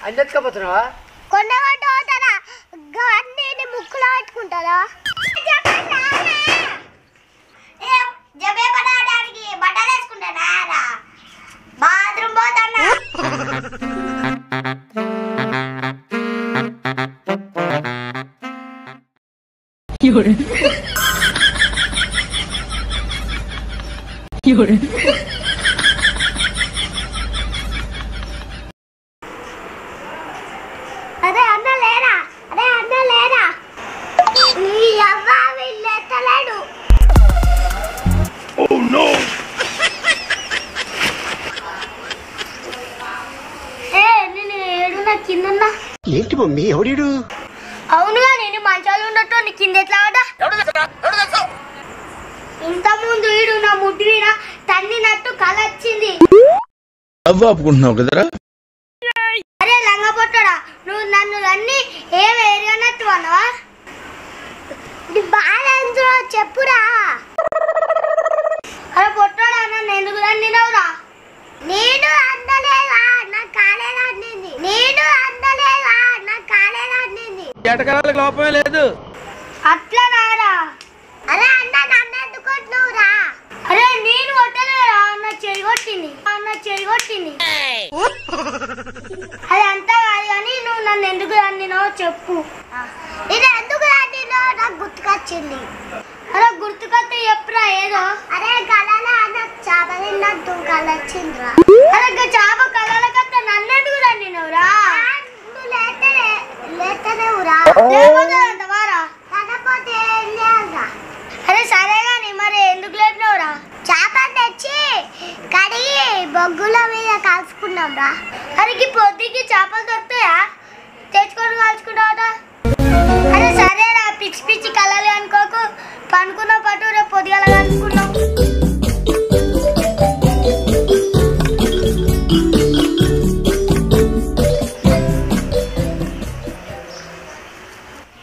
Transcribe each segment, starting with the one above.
అందెత్తుకపోతున్నావా? కొండగట్ట పోతారా అన్ని ముక్కులో పెట్టుకుంటారా? జబే పడడానికి బట్టలు వేసుకుంటారా? బాత్రూమ్ పోతానా? అదే అన్న లేరా? నీ అవ్వ వీళ్ళెత్తలేడు. నేను ఏడున్నా కిందన్నా. ఏంటి మమ్మీ ఎవడీడు? అవునుగా నేను మంచాలు ఉండటం నీ కింద ఎట్లా ఆడా? ఇంత ముందు ఈడు నా ముడ్డి మీద తన్నినట్టు కళ వచ్చింది. అవ్వాపుకుంటున్నావు కదరా? అరే లంగ పొట్టడా, నువ్వు నన్ను అన్ని ఏమి ఎరగనట్టు అన్నవా? బాగా చెప్పురా. అరే పొట్టడా నన్ను ఎందుకు తన్నినవురా? నేను అందలేదా నా కాలేదా అండింది. ఎటకాలకు లోపమే లేదు. అట్లా నారా? అరే అన్న నన్ను ఎందుకు కొట్టినవురా? అరే నేను కొట్టలేరా, అన్న చెయ్యి కొట్టింది. అది అంతా కాదు కానీ నువ్వు నన్ను ఎందుకు తన్నినావో చెప్పు. నేను ఎందుకు తన్నినావో నాకు గుర్తుకొచ్చింది. అరే గుర్తుకొస్తే చెప్పురా ఏదో. అరే కళలో అన్న చేప తిన్నట్టు కళ వచ్చిందిరా. అరే చేప కళల కథ నన్ను ఎందుకు తన్నినవురా? లేతనేవురా వారా? తనపోతే అరే సరే గాని మరి ఎందుకు లేపినవురా? చేప తెచ్చి కడిగి బొగ్గుల మీద కాల్చుకున్నాం రా. అరికి పొద్దుకి చేపలు దొరుకుతాయా? తెచ్చుకొని కాల్చుకుంటావా? అరే సరేరా, పిచ్చి కళలు అనుకోకు. పనుకున్న పట్టు రేపు పొద్దుగల కలుసుకున్నాం.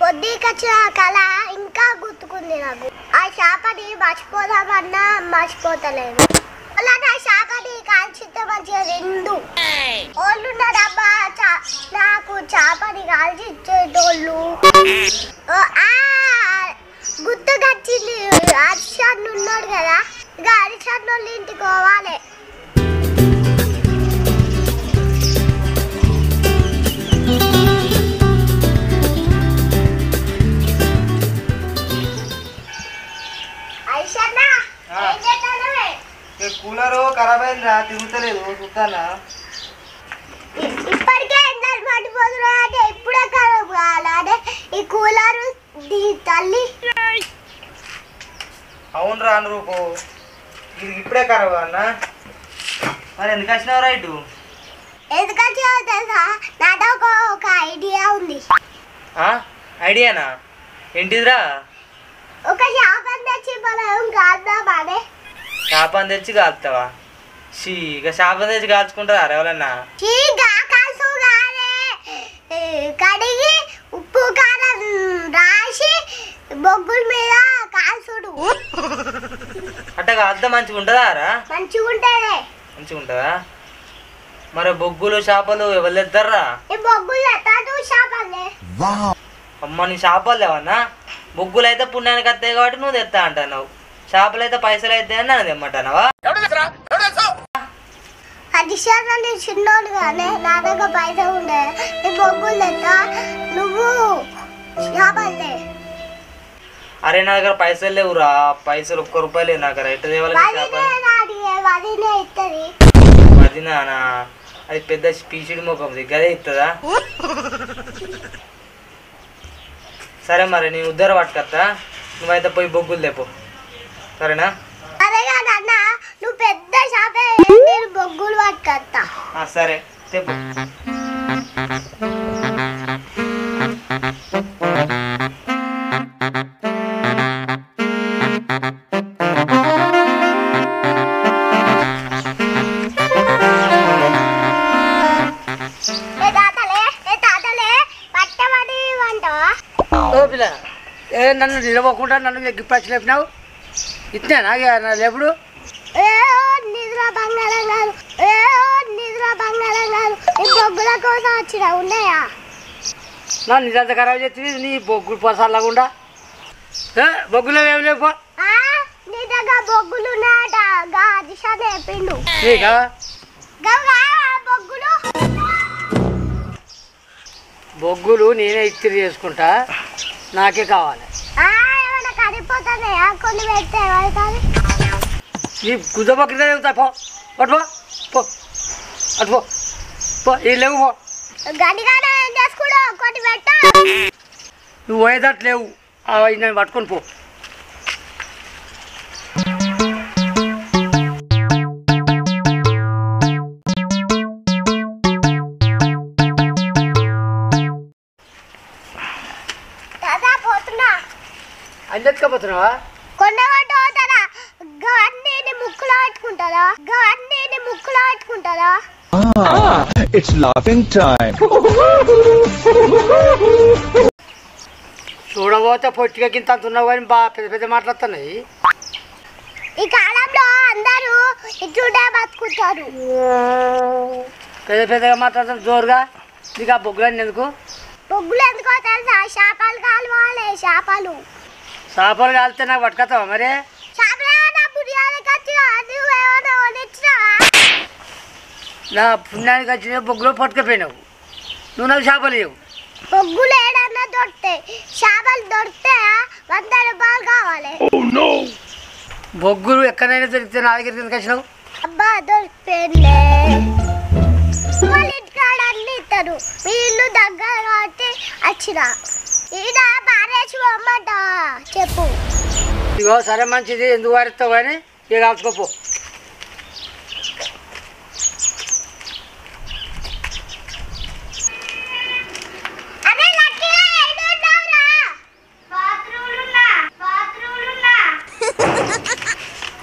పొద్దుకొచ్చిన కళ ఇంకా గుర్తుకుంది నాకు. ఆ చేపని మర్చిపోదామన్నా మర్చిపోతలేదు. అలా నా చేపని కాల్చితే మంచిగా రెండు ఓళ్ళున్న డబ్బా నాకు చేపని కాల్చి ఇచ్చేటోళ్ళు. గుర్తుకొచ్చింది. హరిశన్ను ఉన్నాడు కదా, ఇక హరిశన్ను వాళ్ళ ఇంటికి పోవాలి. కూలరు ఖరాబ్ అయిందిరా, తిరుగుతలేదు. చూస్తానా ఇప్పటికే ఎండలు పడిపోతున్నా అంటే ఇప్పుడే ఖరాబ్ కావాలంటే ఈ కూలరు తల్లి. అవునరా రూపు, ఇది ఇప్పుడే ఖరాబ్ అన్న. మరి ఎందుకు వచ్చినావు రైటు? ఎందుకు వచ్చావో తెలుసా? నాతో ఒక ఐడియా ఉంది. ఐడియానా? ఏంటిదిరా? ఒక చేపను తెచ్చి మనం కాద్దామానే. చేపను తెచ్చి కాలుతావా? ఇక చేపను తెచ్చి కాల్చుకుంటారా ఎవరన్నా? కడిగి ఉప్పు కారం రాసి బొగ్గుల మీద కాల్చుడు. అట్ట కాల్తా మంచిగా ఉంటుందా రా? మంచిగా ఉంటుందా? మరి బొగ్గులు చేపలు ఎవరు తెస్తారా? అమ్మ నీ చేపలు లేవన్నా? బొగ్గులు అయితే పుణ్యానికి వస్తాయి కాబట్టి నువ్వు తెస్తా అంటున్నావు. చేపలు అయితే పైసలు అయితే అని నన్ను తెమ్మంటావా? అది చిన్నోడు కానీ నా దగ్గర పైసలు ఉండే. నీ బొగ్గులు తెస్తా, నువ్వు చేపలే. అరే నా దగ్గర పైసలు లేవురా. పైసలు ₹1 లేదు నా దగ్గర. ఎట్ట తేవాలి? వదినా? అది పెద్ద పీచిడి ముఖం దగ్గరే ఇస్తుందా? సరే మరి నేను ఉద్దర పట్టుకొస్తా, నువ్వైతే పోయి బొగ్గులు తెపో. సరేనా? నువ్వు పెద్ద షాపే, నేను బొగ్గులు పట్టుకొస్తా. సరే తెపో. నన్ను నిలవకుండా నన్ను గిప్పచ్చి లేపినావు. ఇట్లా లేపుడు నిద్ర బంగారం కాదు, నిద్ర బంగారం కాదు ఈ బొగ్గుల కోసం వచ్చిన ఉన్నాయా నా నిజంత ఖరాబ్ చేస్తుంది నీ బొగ్గులు పొసాలకుండా బొగ్గులో ఏమి లేవు నీ దగ్గర బొగ్గులు ఉన్నాయట గా దిశ చెప్పిండు నీకా బొగ్గులు బొగ్గులు నేనే ఇస్త్రీ చేసుకుంటా నాకే కావాలి ఏమైనా కరిగిపోతున్నాయా కొన్ని పెడితే ఏమవుతుంది నీ గుద్దబొక్కి చెబుతా పో పో పో అటు పో పో ఈ లేవు పో గడిగానే ఏం చేసుకుంటా కొన్ని పెట్ట నువ్వు పోయేదట్లు లేవు అవి నేను పట్టుకొని పో అందెత్తుకపోతున్నావా కొండగట్టు పోతారా గవన్నీ ముక్కులో పెట్టుకుంటారా గవన్నీ ముక్కులో పెట్టుకుంటారా ఇట్స్ లాఫింగ్ టైం. చూడబోతే పొట్టిగా కింద అంత ఉన్నావు కానీ బాగా పెద్ద పెద్ద మాట్లాడుతున్నాయి ఈ కాలంలో అందరూ ఇట్లుండే బతుకుంటారు పెద్ద పెద్దగా మాట్లాడుతారు జోరుగా నీకు ఆ బొగ్గులన్నీ ఎందుకు బొగ్గులు ఎందుకో తెలుసా చేపలు కావాలి చేపలు చేపలు కాలితే నాకు పట్టుకొస్తావా మరి చేపలు ఏమన్నా పుడియానికి వచ్చినా నువ్వేమన్నా వండించినావా నా పుణ్యానికి వచ్చిన బొగ్గులో పట్టుకపోయినావు నువ్వు నాకు చేపలు ఇవ్వు బొగ్గులు ఏడన్నా దొరుకుతాయి చేపలు దొరికితే 100 రూపాయలు కావాలి బొగ్గులు ఎక్కడైనా దొరికితే నా దగ్గరికి ఎందుకు వచ్చినావు అబ్బా దొరికిపోయిలే వాళ్ళ ఇంటికాడ అన్ని ఇస్తారు మీ ఇల్లు దగ్గర కాబట్టి వచ్చిన ఈడ బారేసి పోమ్మంట చెప్పు ఇగో సరే మంచిది ఎందుకు వారిస్తావు కానీ ఇక కాల్చుకోపో అరే లక్కీగా ఎటు ఉన్నావురా బాత్రూంలో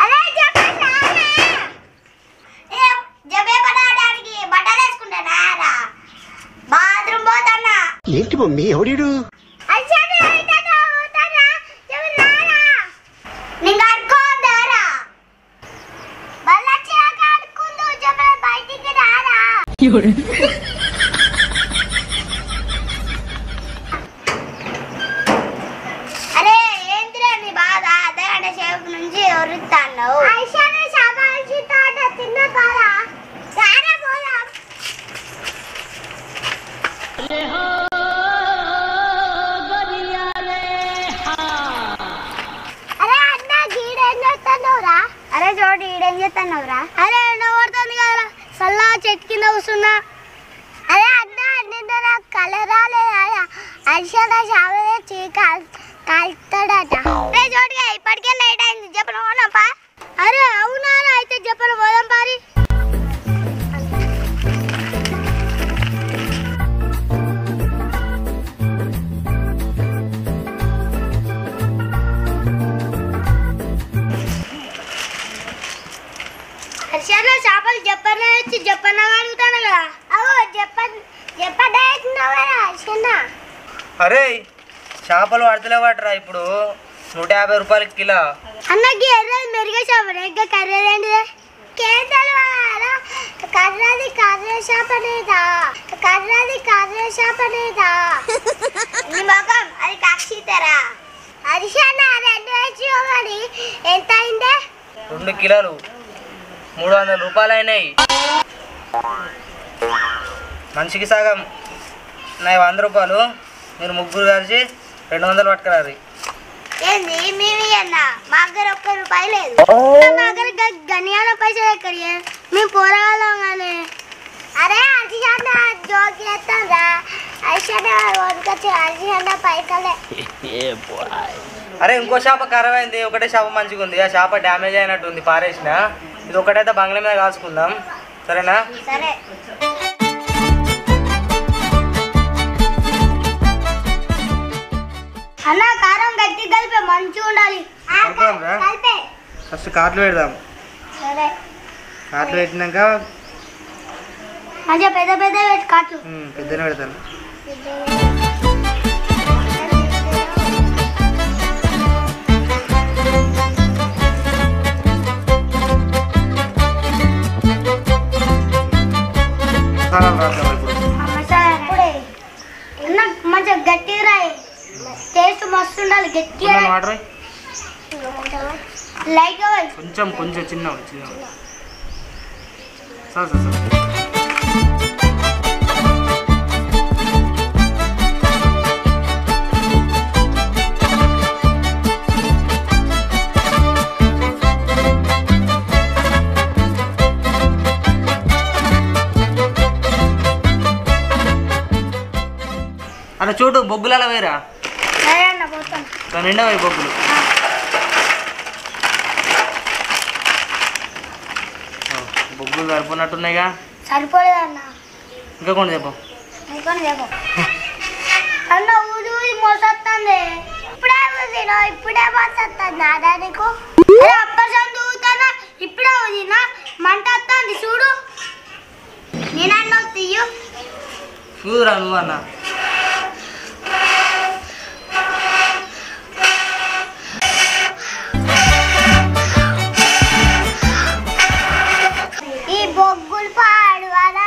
అరే చెప్పన్నా ఏ జబే పడడానికి బట్టలు వేసుకుంటానారా బాత్రూమ్ పోతానా ఏంటి మమ్మీ ఎవడీడు అయ్యా అయితేనా పోతానా చెవులారా నింగ అడుకోదారా బల్లచ్చి అడుకుందు జబే బయటికి రారా అరే ఏంటిరా నీ బాధ అదే షేప్ నుంచి ఒరుతాను ఐషానే షాబాషి తాట తిన్న కారా సారా పోదాం అరే అన్న గీడేం చేస్తున్నావురా అరే చోటు ఈడేం చేస్తున్నావురా అరే ఎండ పడుతుంది కదరా సల్లా చెట్టు కింద కూర్చున్నా అరే అన్న నిన్న నాకు కలర్ రాలేదా అరిషాద షావ తెచ్చి కాల్తాడట అరే చోటుగా ఇప్పటికే లేట్ అయింది చెప్పను పోదాంపా అరే అవునారా అయితే చెప్పను పోదాం పారి హర్షాలో చేపలు చెప్పన్న వచ్చి చెప్పన్న అడుగుతాను కదా అవో చెప్పన్నా హర్షన్న అరే చేపలు పడతలే పట్టరా ఇప్పుడు 150 రూపాయలకి కిలో అన్నకి ఎర్రది మెరుగ చేపలు ఇంకా కర్రేదేంటిదే కేంద్రాలు కర్రది కర్ర చేపనేదా నీ మొఖం అది కక్షితరా హర్షన్న 2 వేసి ఒకటి ఎంత అయిందే 2 కిలోలు 300 రూపాయలు అయినాయి మనిషికి సగం నా 100 రూపాయలు మీరు ముగ్గురు కలిసి 200 పట్టుకురారు ఏంది మేము అన్నా మా దగ్గర 1 రూపాయి లేదు మా దగ్గర గనియాల పైసలు ఎక్కడి మేము పోరాగాలం కానీ అరే అర్జున జోకి ఎత్తాంరా అర్జున వనకొచ్చి అర్జున పైసలే అరే ఇంకో చేప ఖరాబ్ అయింది ఒకటే చేప మంచిగా ఉంది ఆ చేప డ్యామేజ్ అయినట్టుంది పారేసిన ఇది ఒకటైతే బంగ్లా మీద కాల్చుకుందాం సరేనా సరే అన్న కారం గట్టి కలిపే మంచిగా ఉండాలి కలుపుదాంరా? కలిపే ఫస్ట్ కాట్లు పెడదాం సరే కాట్లు పెట్టినాక మంచిగా పెద్ద పెద్ద పెట్టి కాట్లు పెద్దనే పెడతాను వాటర్ లైట్ కొంచెం కొంచెం చిన్న సార్ సార్ సార్ అలా చూడు బొగ్గులు అలా వేరా నిండా పోయి బొగ్గులు బొగ్గులు సరిపోయినట్టున్నాయిగా సరిపోలేదన్న ఇంకా కొన్ని చెప్పు అన్న ఊది ఊది మోసొస్తుంది ఇప్పుడే మోసొస్తుంది అదా నీకు అప్పసం దూతానా ఇప్పుడే ఊదినా మంట వస్తుంది చూడు నేనన్నా తీయు చూదురా నువ్వు అన్న బొగ్గులు పాడు అలా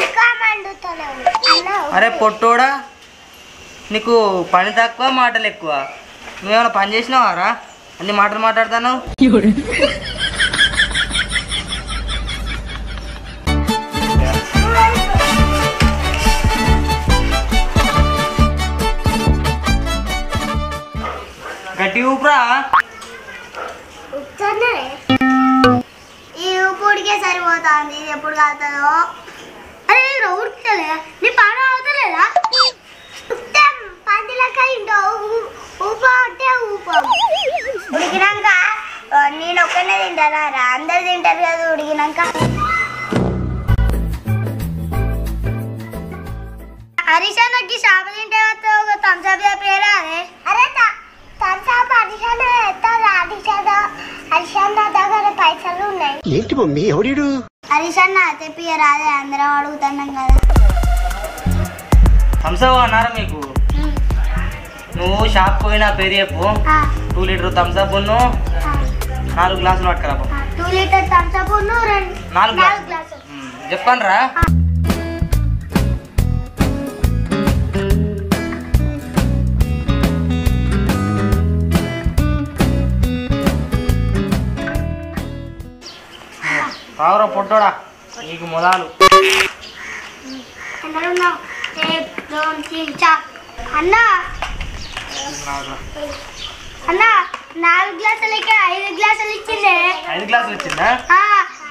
ఇంకా మండుతలేవు. అరే పొట్టోడా నీకు పని తక్కువ మాటలు ఎక్కువ నువ్వేమైనా పని చేసినావారా అన్ని మాటలు మాట్లాడతాను గట్టి ఊపురా ఈ ఊపుడికే సరిపోతుంది ఇది ఎప్పుడు కాలుతుందో అరే ఉడతలే నీ పానం అవుతలేదా పందిలక ఇంటో ఊప అంటే ఊపం ఉడికినాక నేను ఒక్కనే తింటానా రా అందరు తింటారు కదా ఉడికినాక హరిశానకి షాప తింటే ఒక థమ్స్అప్ చెప్పేరా అరే థమ్స్అప్ హరిశాన దగ్గర పైసలు ఉన్నాయి ఏంటి మమ్మీ ఎవడు హరిశాన తెప్పియరా అదే అందరం అడుగుతున్నాం కదా థమ్స్అప్ అన్నారా మీకు నువ్వు షాప్ పోయినా పేరు చెప్పు 2 లీటర్ థమ్స్అప్ 4 గ్లాసులు పట్టుకురా 2 లీటర్ థమ్స్అప్ 4 గ్లాసులు చెప్పండి రా రావురా పొట్టోడా నీకు మొదలు అన్న అన్న 4 గ్లాసులకి 5 గ్లాసులు ఇచ్చిండే 5 గ్లాసులు ఇచ్చిందా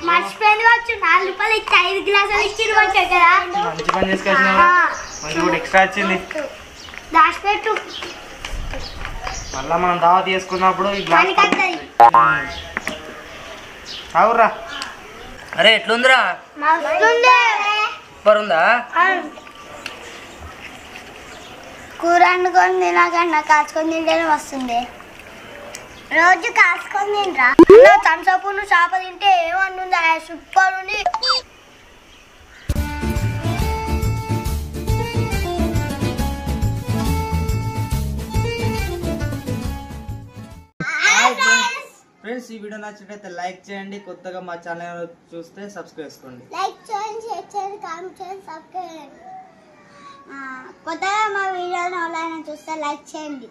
మర్చిపోయింది వచ్చు 4 రూపాయలు ఇచ్చి 5 గ్లాసులు ఇచ్చింది మంచి కదా మంచి పని చేసుకొచ్చినావు మంచి కూడా ఎక్స్ట్రా వచ్చింది దాచిపెట్టు మళ్ళా మనం దావా తీసుకున్నప్పుడు ఈ గ్లాస్ రావురా అరే ఎట్లుందిరా సూపర్ ఉందా కూర వండుకొని తినాకన్నా కాచుకొని తింటేనే వస్తుంది రోజు కాచుకొని తింటరా థమ్స్అప్ చేప తింటే ఏమన్నుందా సూపర్ ఉంది ఫ్రెండ్స్ ఈ వీడియో నచ్చినట్లయితే లైక్ చేయండి కొత్తగా మా ఛానల్ చూస్తే సబ్స్క్రైబ్ చేసుకోండి లైక్ చేయండి షేర్ చేయండి కామెంట్ చేయండి సబ్స్క్రైబ్ చేయండి కొత్తగా మా వీడియోని ఎవరైనా చూస్తే లైక్ చేయండి